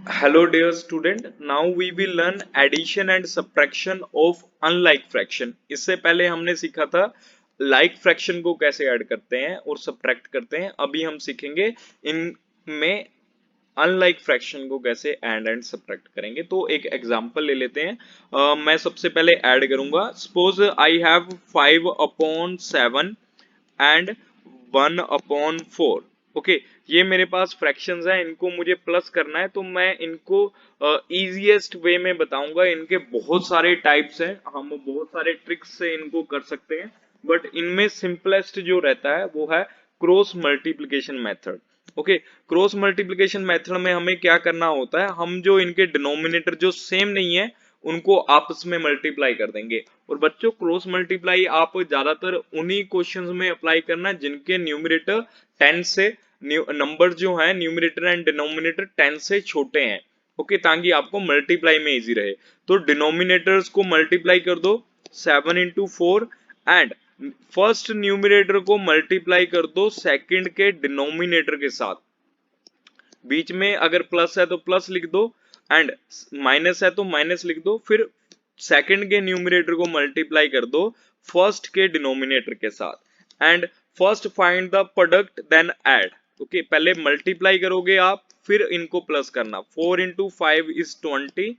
Hello dear student, now we will learn addition and subtraction of unlike fraction। इससे पहले हमने सीखा था like fraction को कैसे ऐड करते हैं और सब्ट्रैक्ट करते हैं। अभी हम सीखेंगे इनमें अनलाइक फ्रैक्शन को कैसे ऐड एंड सब्ट्रैक्ट करेंगे। तो एक एग्जांपल ले लेते हैं। मैं सबसे पहले ऐड करूंगा। Suppose I have 5/7 and 1/4। Okay, ये मेरे पास फ्रैक्शंस हैं, इनको मुझे प्लस करना है तो मैं इनको इजीएस्ट वे में बताऊंगा। इनके बहुत सारे टाइप्स हैं, हम बहुत सारे ट्रिक्स से इनको कर सकते हैं, बट इनमें सिंपलेस्ट जो रहता है वो है cross multiplication method. Okay, cross multiplication method में हमें क्या करना होता है, हम जो इनके डिनोमिनेटर जो सेम नहीं है उनको आपस में मल्टीप्लाई कर देंगे। और बच्चों, क्रॉस मल्टीप्लाई आप ज्यादातर उन्हीं क्वेश्चंस में अप्लाई करना जिनके न्यूमरेटर 10 से नंबर जो है न्यूमरेटर एंड डिनोमिनेटर 10 से छोटे हैं। ओके, ताकि आपको मल्टीप्लाई में इजी रहे। तो डिनोमिनेटर्स को मल्टीप्लाई कर दो 7/4 एंड फर्स्ट न्यूमरेटर को मल्टीप्लाई कर दो सेकंड के डिनोमिनेटर के साथ। बीच में अगर प्लस है तो प्लस लिख दो एंड माइनस है तो माइनस लिख दो। फिर सेकंड के न्यूमरेटर को मल्टीप्लाई कर दो फर्स्ट के डिनोमिनेटर के साथ and first find the product then add. Okay, पहले मल्टीप्लाई करोगे आप, फिर इनको प्लस करना। 4/5 is 20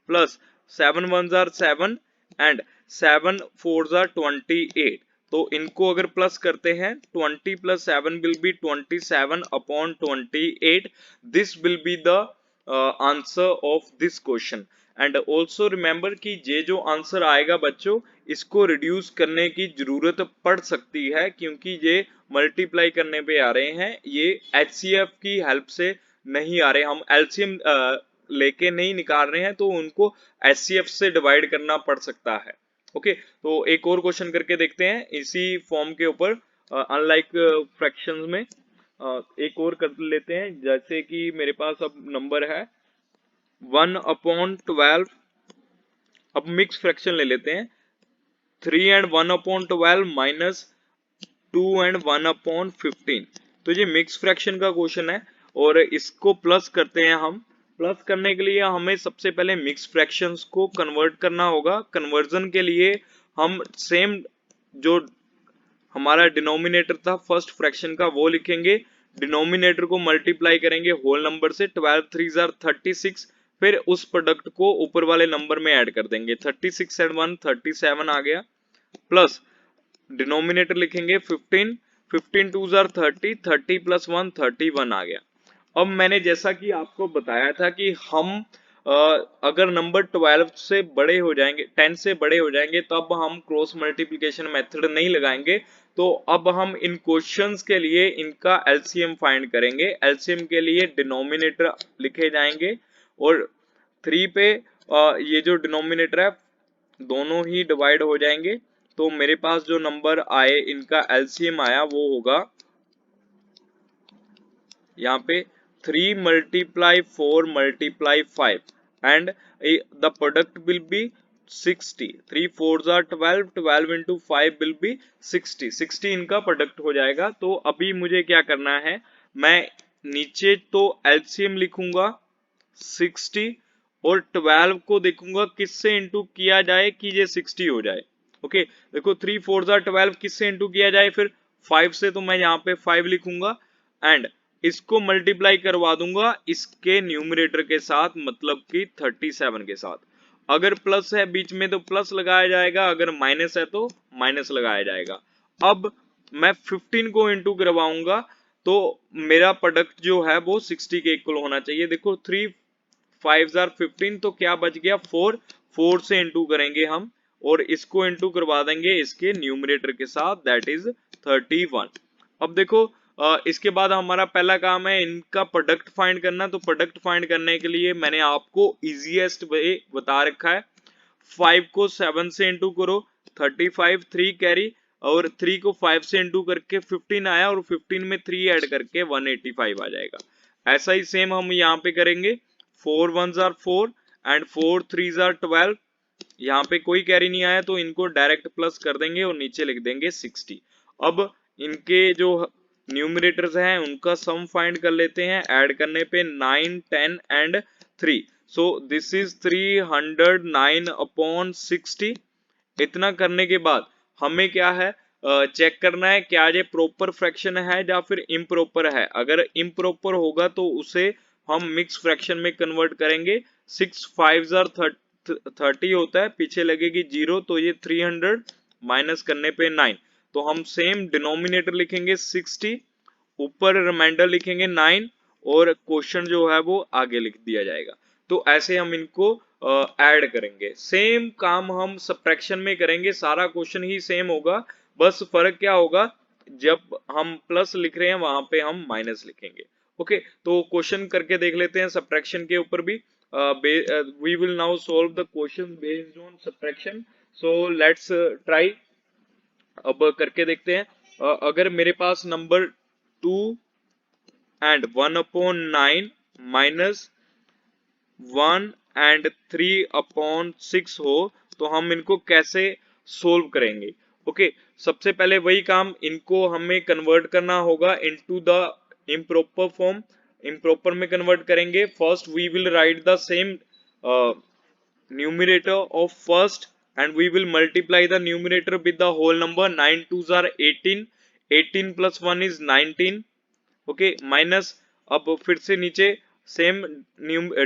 plus 7 1s are 7 and 7 4s are 28। तो इनको अगर प्लस करते हैं 20 + 7 will be 27/28। This will be the answer of this question. And also remember कि ये जो आंसर आएगा बच्चों, इसको रिड्यूस करने की जरूरत पड़ सकती है क्योंकि ये मल्टीप्लाई करने पे आ रहे हैं, ये एचसीएफ की हेल्प से नहीं आ रहे। हम एलसीएम लेके नहीं निकाल रहे हैं तो उनको एचसीएफ से डिवाइड करना पड़ सकता है। ओके, तो एक और क्वेश्चन करके देखते हैं इसी फॉर्म के ऊपर। अनलाइक फ्रैक्शंस में एक और कर लेते हैं। जैसे कि मेरे पास अब नंबर है 1/12। अब मिक्स फ्रैक्शन ले लेते हैं। 3 एंड 1/12 माइनस 2 एंड 1/15। तो ये मिक्स फ्रैक्शन का क्वेश्चन है और इसको प्लस करते हैं हम। प्लस करने के लिए हमें सबसे पहले मिक्स फ्रैक्शंस को कन्वर्ट करना होगा। कन्वर्जन के लिए हम सेम जो हमारा डिनोमिनेटर था फर्स्ट फ्रैक्शन का वो लिखेंगे, डिनोमिनेटर को मल्टीप्लाई करेंगे होल नंबर से। 12 3s are 36। फिर उस प्रोडक्ट को ऊपर वाले नंबर में ऐड कर देंगे। 36 एंड 1 37 आ गया, प्लस डिनोमिनेटर लिखेंगे 15। 15 2s are 30। 30 + 1 31 आ गया। अब मैंने जैसा कि आपको बताया था कि हम अगर नंबर 12 से बड़े हो जाएंगे, 10 से बड़े हो जाएंगे, तब हम क्रॉस मल्टीप्लिकेशन मेथड नहीं लगाएंगे। तो अब हम इन क्वेश्चंस के लिए इनका एलसीएम फाइंड करेंगे। एलसीएम के लिए डिनोमिनेटर लिखे जाएंगे और 3 पे ये जो डिनोमिनेटर है दोनों ही डिवाइड हो जाएंगे। तो मेरे पास जो नंबर आए इनका एलसीएम आया वो होगा यहाँ पे 3 × 4 × 5 and the product will be 60। 3 4s are 12। 12 × 5 will be 60। 60 इनका प्रोडक्ट हो जाएगा। तो अभी मुझे क्या करना है, मैं नीचे तो एलसीएम लिखूंगा 60 और 12 को देखूंगा किससे इंटू किया जाए कि ये 60 हो जाए। ओके, देखो 3 4s are 12 किससे इंटू किया जाए, फिर 5 से, तो मैं यहाँ पे 5 लिखूंगा एंड इसको मल्टीप्लाई करवा दूंगा इसके न्यूमरेटर के साथ, मतलब कि 37 के साथ। अगर प्लस है बीच में तो प्लस लगाया जाएगा, अगर माइनस है तो माइनस लगाया जाएगा। अब मैं 15 को इंटू करवाऊंगा तो मेरा प्रोडक्ट जो है वो 60 के इक्वल होना चाहिए। देखो 3 5s are 15, तो क्या बच गया 4। 4 से इंटू करेंगे हम और इसको इंटू करवा देंगे इसके न्यूमरेटर के साथ, दैट इज 31। अब देखो इसके बाद हमारा पहला काम है इनका प्रोडक्ट फाइंड करना। तो प्रोडक्ट फाइंड करने के लिए मैंने आपको इजीएस्ट वे बता रखा है। 5 को 7 से इंटू करो 35, 3 कैरी, और 3 को 5 से इंटू करके 15 आया और 15 में 3 ऐड करके 185 आ जाएगा। ऐसा ही सेम हम यहाँ पे करेंगे। 4 1s are 4 and 4 3s are 12। यहाँ पे कोई कैरी नहीं आया तो इनको डायरेक्ट प्लस कर देंगे और नीचे लिख देंगे 60। अब इनके जो न्यूमरेटर्स हैं उनका सम फाइंड कर लेते हैं। ऐड करने पे 9 10 एंड 3। So this is 309/60। इतना करने के बाद हमें क्या है, चेक करना है क्या ये प्रॉपर फ्रैक्शन है या फिर इम्प्रॉपर है। अगर इम्प्रॉपर होगा तो उसे हम मिक्स फ्रैक्शन में कन्वर्ट करेंगे। 6 5 30 होता है, पीछे लगेगी 0, तो ये 300 माइनस करने पे 9। तो हम सेम डिनोमिनेटर लिखेंगे 60, ऊपर रिमाइंडर लिखेंगे 9, और क्वेश्चन जो है वो आगे लिख दिया जाएगा। तो ऐसे हम इनको ऐड करेंगे। सेम काम हम सब्ट्रैक्शन में करेंगे, सारा क्वेश्चन ही सेम होगा, बस फर्क क्या होगा, जब हम प्लस लिख रहे हैं वहां पे हम माइनस लिखेंगे। ओके, तो क्वेश्चन करके देख लेते हैं सब्ट्रैक्शन के ऊपर भी। We will now solve the question based on subtraction. So let's try. अब करके देखते हैं। अगर मेरे पास नंबर 2 एंड 1/9 माइनस 1 एंड 3/6 हो तो हम इनको कैसे सोल्व करेंगे। ओके, सबसे पहले वही काम, इनको हमें कन्वर्ट करना होगा into the improper form. Improper में कन्वर्ट करेंगे। First we will write the same numerator of first and we will multiply the numerator with the whole number। 9 2s are 18, 18 plus 1 is 19। Okay, minus, अब फिर से नीचे same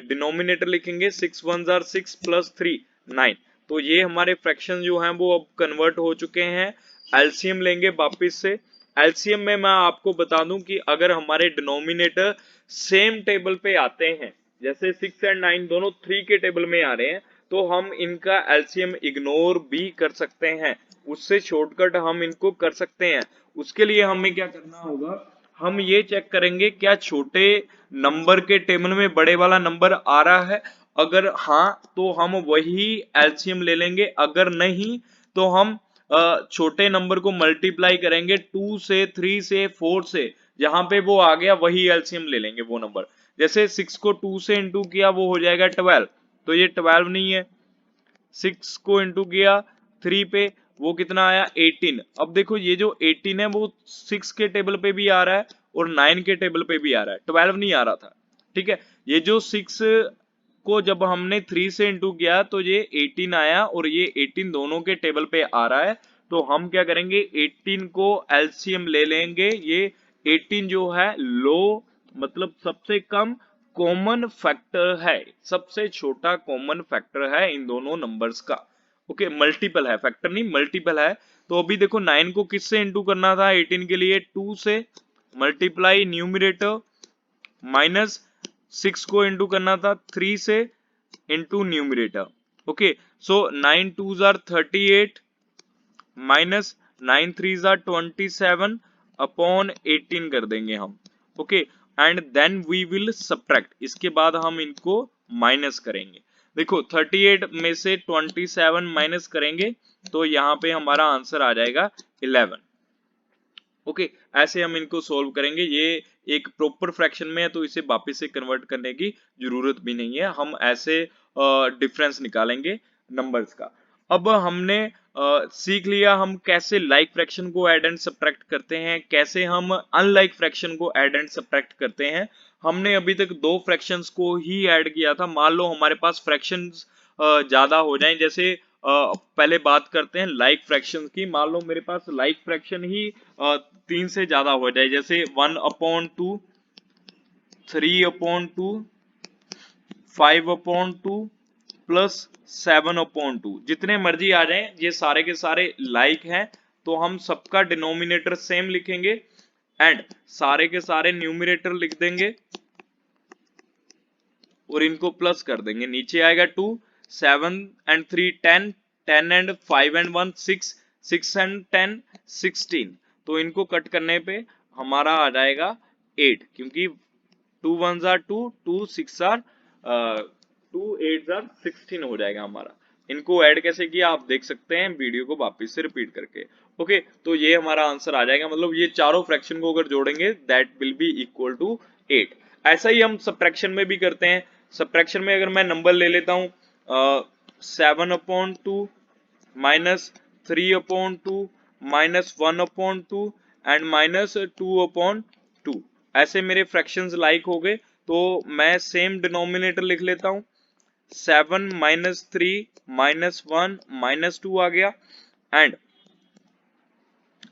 denominator लिखेंगे। 6 1s are 6 plus 3 9। तो ये हमारे fraction जो हैं वो अब कन्वर्ट हो चुके हैं। एलसीएम लेंगे वापिस से। एलसीएम में मैं आपको बता दूं कि अगर हमारे डिनोमिनेटर सेम टेबल पे आते हैं, जैसे 6 एंड 9 दोनों 3 के टेबल में आ रहे हैं, तो हम इनका एलसीएम इग्नोर भी कर सकते हैं। उससे शॉर्टकट हम इनको कर सकते हैं। उसके लिए हमें क्या करना होगा, हम ये चेक करेंगे क्या छोटे नंबर के टेबल में बड़े वाला नंबर आ रहा है। अगर हाँ तो हम वही एलसीएम ले लेंगे, अगर नहीं तो हम छोटे नंबर को मल्टीप्लाई करेंगे 2 से, 3 से, 4 से, जहां पे वो आ गया वही एलसीएम ले लेंगे वो नंबर। जैसे 6 को 2 से इंटू किया वो हो जाएगा 12, तो ये 12 नहीं है। 6 को इंटू किया 3 पे, वो कितना आया 18। अब देखो ये जो 18 है वो 6 के टेबल पे भी आ रहा है और 9 के टेबल पे भी आ रहा है, 12 नहीं आ रहा था। ठीक है, ये जो 6 को जब हमने 3 से इंटू किया तो ये 18 आया और ये 18 दोनों के टेबल पे आ रहा है। तो हम क्या करेंगे, 18 को एलसीएम ले लेंगे। ये 18 जो है लो, मतलब सबसे कम कॉमन फैक्टर है, सबसे छोटा कॉमन फैक्टर है इन दोनों नंबर्स का। ओके, मल्टीपल है, फैक्टर नहीं मल्टीपल है। तो अभी देखो 9 को किससे इंटू करना था 18 के लिए, 2 से, मल्टीप्लाई न्यूमरेटर, माइनस 6 को इंटू करना था 3 से into numerator. Okay, so 9 2s are 38 minus 9 3s are 27 upon 18 कर देंगे हम। Okay, and then we will subtract. इसके बाद हम इनको माइनस करेंगे। देखो 38 में से 27 माइनस करेंगे तो यहाँ पे हमारा आंसर आ जाएगा 11। ओके, ऐसे हम इनको सोल्व करेंगे। ये एक प्रॉपर फ्रैक्शन में है तो इसे वापस से कन्वर्ट करने की जरूरत भी नहीं है, हम ऐसे डिफरेंस निकालेंगे नंबर्स का। अब हमने सीख लिया हम कैसे लाइक फ्रैक्शन को ऐड एंड सब्ट्रैक्ट करते हैं, कैसे हम अनलाइक फ्रैक्शन को ऐड एंड सब्ट्रैक्ट करते हैं। हमने अभी तक दो फ्रैक्शंस को ही ऐड किया था। मान लो हमारे पास फ्रैक्शंस ज्यादा हो जाएं, जैसे पहले बात करते हैं लाइक फ्रैक्शन की। मान लो मेरे पास लाइक फ्रैक्शन ही 3 से ज्यादा हो जाए, जैसे 1/2, 3/2, 5/2 प्लस 7/2, जितने मर्जी आ जाएं, ये सारे के सारे लाइक हैं। तो हम सबका डिनोमिनेटर सेम लिखेंगे एंड सारे के सारे न्यूमरेटर लिख देंगे और इनको प्लस कर देंगे। नीचे आएगा 2, 7 and 3 10, 10 and 5 and 1 6, 6 and 10 16। तो इनको कट करने पे हमारा आ जाएगा 8, क्योंकि 2 1s are 2, 2 6 are 2 8s are 16 हो जाएगा हमारा। इनको ऐड कैसे किया आप देख सकते हैं वीडियो को वापस से रिपीट करके। ओके, तो ये हमारा आंसर आ जाएगा, मतलब ये चारों फ्रैक्शन को अगर जोड़ेंगे that will be equal to 8। ऐसा ही हम सब्ट्रैक्शन में भी करते हैं। सब्ट्रैक्शन में अगर मैं नंबर ले लेता हूं 7/2 माइनस 3/2 माइनस 1/2 एंड माइनस 2/2, ऐसे मेरे फ्रैक्शंस लाइक हो गए। तो मैं सेम डिनोमिनेटर लिख लेता हूँ, 7 माइनस 3 माइनस 1 माइनस 2 आ गया। एंड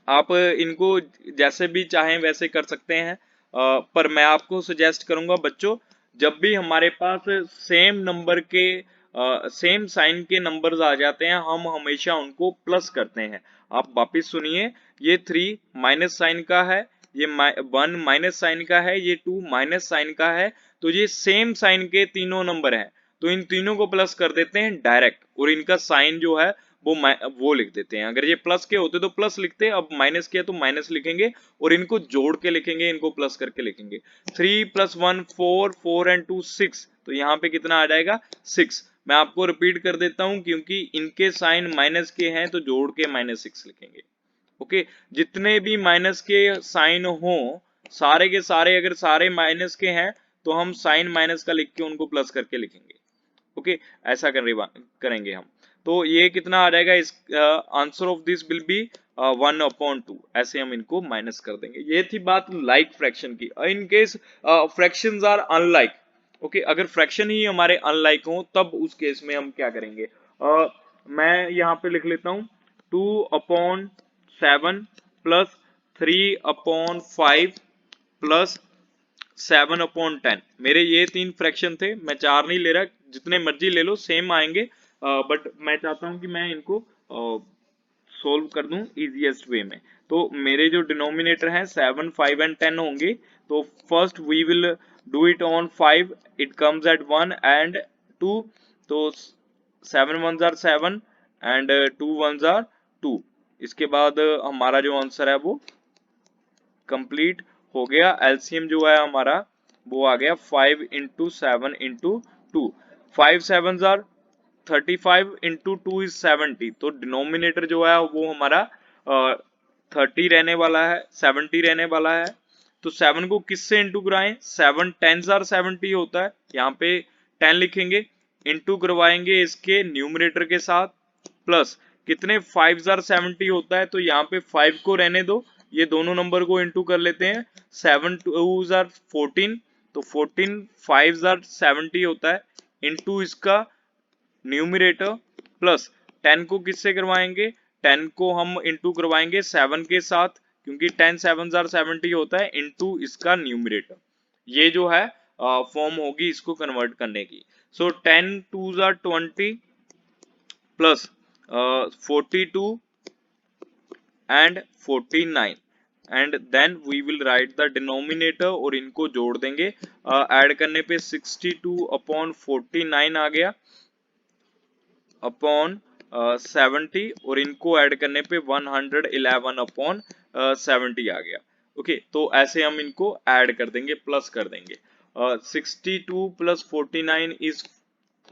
आप इनको जैसे भी चाहें वैसे कर सकते हैं, पर मैं आपको सजेस्ट करूंगा बच्चों, जब भी हमारे पास सेम नंबर के सेम साइन के नंबर्स आ जाते हैं हम हमेशा उनको प्लस करते हैं। आप वापिस सुनिए, ये 3 माइनस साइन का है, ये 1 माइनस साइन का है, ये 2 माइनस साइन का है, तो ये सेम साइन के तीनों नंबर हैं, तो इन तीनों को प्लस कर देते हैं डायरेक्ट, और इनका साइन जो है वो लिख देते हैं। अगर ये प्लस के होते तो प्लस लिखते, अब माइनस के तो माइनस लिखेंगे, और इनको जोड़ के लिखेंगे, इनको प्लस करके लिखेंगे। 3 प्लस 1 4, 4 एंड 2 6, तो यहाँ पे कितना आ जाएगा 6। मैं आपको रिपीट कर देता हूं क्योंकि इनके साइन माइनस के हैं तो जोड़ के -6 लिखेंगे। ओके, जितने भी माइनस के साइन हो सारे के सारे, अगर सारे माइनस के हैं तो हम साइन माइनस का लिख के उनको प्लस करके लिखेंगे। ओके, ऐसा करेंगे हम। तो ये कितना आ जाएगा, इस answer of this will be 1/2, ऐसे हम इनको माइनस कर देंगे। ये थी बात लाइक फ्रैक्शन की। In case fractions are unlike, okay, अगर फ्रैक्शन ही हमारे अनलाइक हो तब उस केस में हम क्या करेंगे, मैं यहाँ पे लिख लेता हूँ 2/7 प्लस 3/5 प्लस 7/10। मेरे ये 3 फ्रैक्शन थे, मैं 4 नहीं ले रहा, जितने मर्जी ले लो सेम आएंगे, बट मैं चाहता हूं कि मैं इनको सोल्व कर दूं इजीएस्ट वे में। तो मेरे जो डिनोमिनेटर हैं 7 5 एंड 10 होंगे, तो first we will do it on 5, it comes at 1 and 2, तो 7 1s are 7 and 2 1s are 2। इसके बाद हमारा जो आंसर है वो कंप्लीट हो गया। एलसीएम जो है हमारा वो आ गया 5 into 7 into 2, 5 7 jar 35 into 2 is 70, तो डिनोमिनेटर जो है वो हमारा 30 रहने वाला है, 70 रहने वाला है। तो 7 को किससे इंटू कराएं, 7 10 जार 70 होता है, यहाँ पे 10 लिखेंगे, इंटू करवाएंगे इसके न्यूमरेटर के साथ, प्लस कितने 5 जार 70 होता है, तो यहाँ पे 5 को रहने दो, ये दोनों नंबर को इंटू कर लेते हैं, 7 2 जार 14, तो 14 5 जार 70 होता है, इंटू इसका न्यूमरेटर, प्लस 10 को किससे करवाएंगे, 10 को हम इंटू करवाएंगे 7 के साथ, क्योंकि 10 7 जार 70 होता है, इंटू इसका न्यूमरेटर। ये जो है फॉर्म होगी इसको कन्वर्ट करने की। सो 10 2 जार 20 plus 42 and 49, and then we will write the denominator, और इनको जोड़ देंगे, ऐड करने पे 62/49 आ गया अपॉन 70, और इनको ऐड करने पे 111/70 आ गया। ओके, तो ऐसे हम इनको ऐड कर देंगे, प्लस कर देंगे। 62 plus 49 is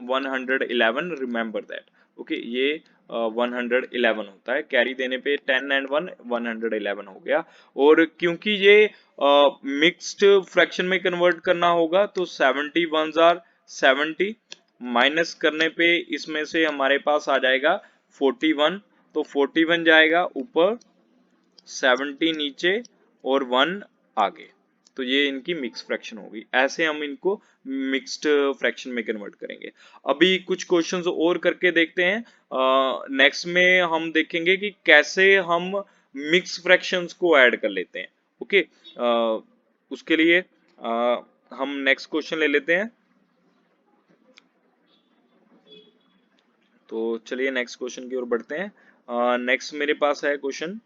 111, remember that. Okay, ये 111 होता है, कैरी देने पे 10 एंड 1 111 हो गया। और क्योंकि ये मिक्स्ड फ्रैक्शन में कन्वर्ट करना होगा, तो 71 आर 70 माइनस करने पे इसमें से हमारे पास आ जाएगा 41, तो 41 जाएगा ऊपर, 70 नीचे, और 1 आगे, तो ये इनकी मिक्स फ्रैक्शन होगी। ऐसे हम इनको मिक्स्ड फ्रैक्शन में कन्वर्ट करेंगे। अभी कुछ क्वेश्चंस और करके देखते हैं, नेक्स्ट में हम देखेंगे कि कैसे हम मिक्स फ्रैक्शंस को ऐड कर लेते हैं। ओके, उसके लिए हम नेक्स्ट क्वेश्चन ले लेते हैं। तो चलिए नेक्स्ट क्वेश्चन की ओर बढ़ते हैं। नेक्स्ट मेरे पास है क्वेश्चन